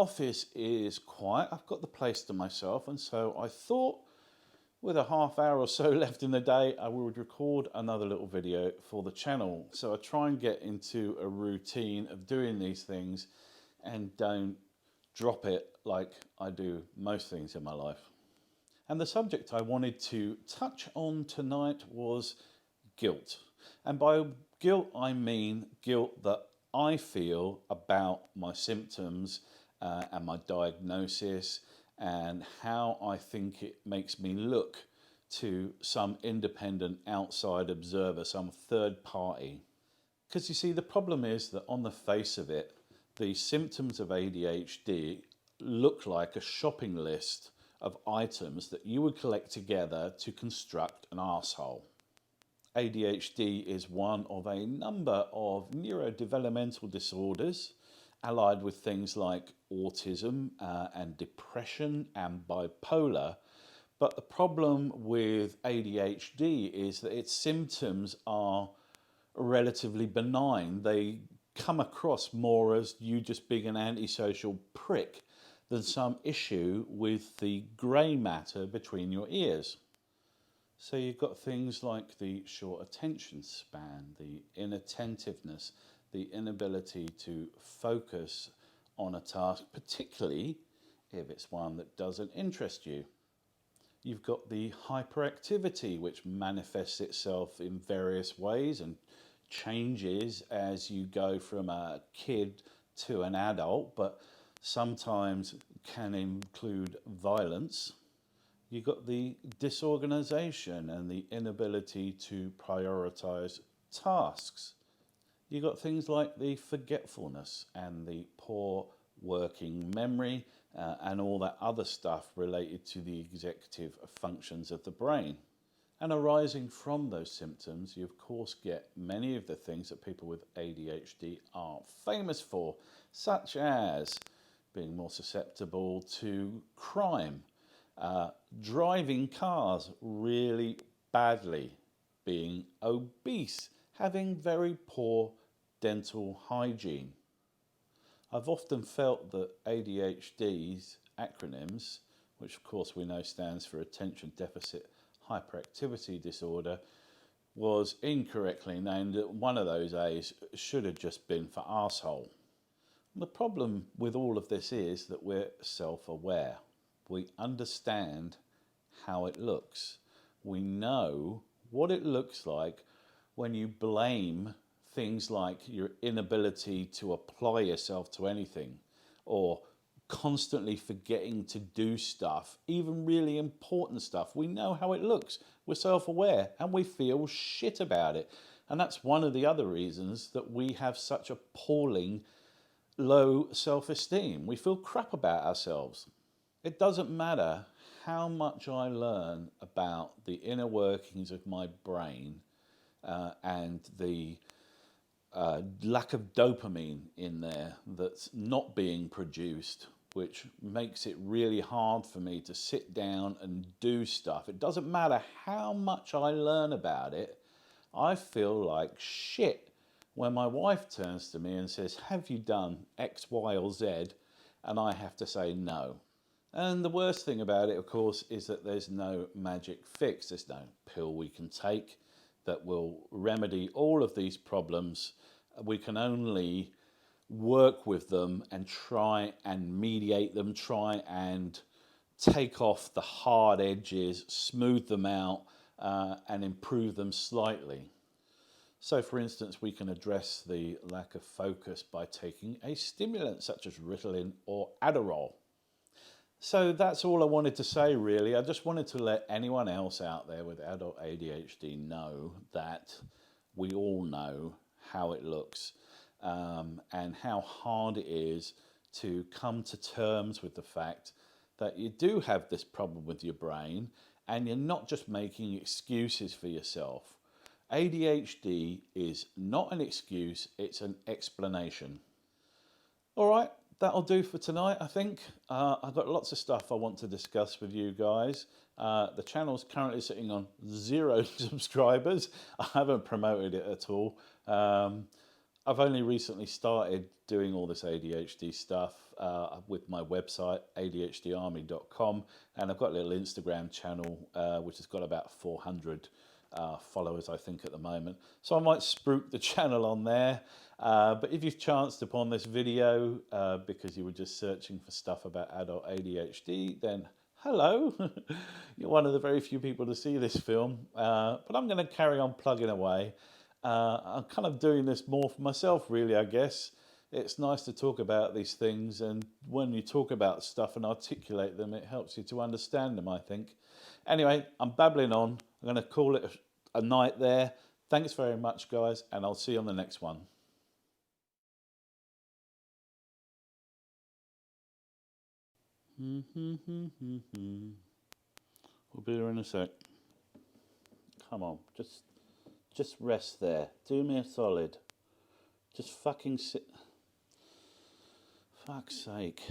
office is quiet. I've got the place to myself, and so I thought with a half hour or so left in the day, I would record another little video for the channel. So I try and get into a routine of doing these things and don't drop it like I do most things in my life. And the subject I wanted to touch on tonight was guilt. And by guilt, I mean guilt that I feel about my symptoms and my diagnosis, and how I think it makes me look to some independent outside observer, some third party. Because you see, the problem is that on the face of it, the symptoms of ADHD look like a shopping list of items that you would collect together to construct an arsehole. ADHD is one of a number of neurodevelopmental disorders, allied with things like autism and depression and bipolar. But the problem with ADHD is that its symptoms are relatively benign. They come across more as you just being an antisocial prick than some issue with the grey matter between your ears. So you've got things like the short attention span, the inattentiveness, the inability to focus on a task, particularly if it's one that doesn't interest you. You've got the hyperactivity, which manifests itself in various ways and changes as you go from a kid to an adult, but sometimes can include violence. You've got the disorganization and the inability to prioritize tasks. You've got things like the forgetfulness and the poor working memory and all that other stuff related to the executive functions of the brain. And arising from those symptoms, you of course get many of the things that people with ADHD are famous for, such as being more susceptible to crime, driving cars really badly, being obese, having very poor dental hygiene. I've often felt that ADHD's acronyms, which of course we know stands for Attention Deficit Hyperactivity Disorder, was incorrectly named. One of those A's should have just been for arsehole. The problem with all of this is that we're self-aware. We understand how it looks. We know what it looks like when you blame things like your inability to apply yourself to anything, or constantly forgetting to do stuff, even really important stuff. We know how it looks. We're self-aware and we feel shit about it. And that's one of the other reasons that we have such appalling low self-esteem. We feel crap about ourselves. It doesn't matter how much I learn about the inner workings of my brain and the lack of dopamine in there that's not being produced, which makes it really hard for me to sit down and do stuff. It doesn't matter how much I learn about it, I feel like shit when my wife turns to me and says, "Have you done X, Y, or Z?" And I have to say no. And the worst thing about it, of course, is that there's no magic fix. There's no pill we can take that will remedy all of these problems. We can only work with them and try and mediate them, try and take off the hard edges, smooth them out, and improve them slightly. So, for instance, we can address the lack of focus by taking a stimulant such as Ritalin or Adderall. So that's all I wanted to say, really. I just wanted to let anyone else out there with adult ADHD know that we all know how it looks and how hard it is to come to terms with the fact that you do have this problem with your brain and you're not just making excuses for yourself. ADHD is not an excuse, it's an explanation. All right, that'll do for tonight, I think. I've got lots of stuff I want to discuss with you guys. The channel's currently sitting on 0 subscribers. I haven't promoted it at all. I've only recently started doing all this ADHD stuff with my website, ADHDarmy.com, and I've got a little Instagram channel which has got about 400 followers, I think, at the moment. So I might spruik the channel on there. But if you've chanced upon this video because you were just searching for stuff about adult ADHD, then hello. You're one of the very few people to see this film. But I'm going to carry on plugging away. I'm kind of doing this more for myself, really, I guess. It's nice to talk about these things, and when you talk about stuff and articulate them, it helps you to understand them, I think. Anyway, I'm babbling on. I'm going to call it a night there. Thanks very much, guys, and I'll see you on the next one. We'll be there in a sec. Come on, just rest there. Do me a solid. Just fucking sit. Fuck's sake.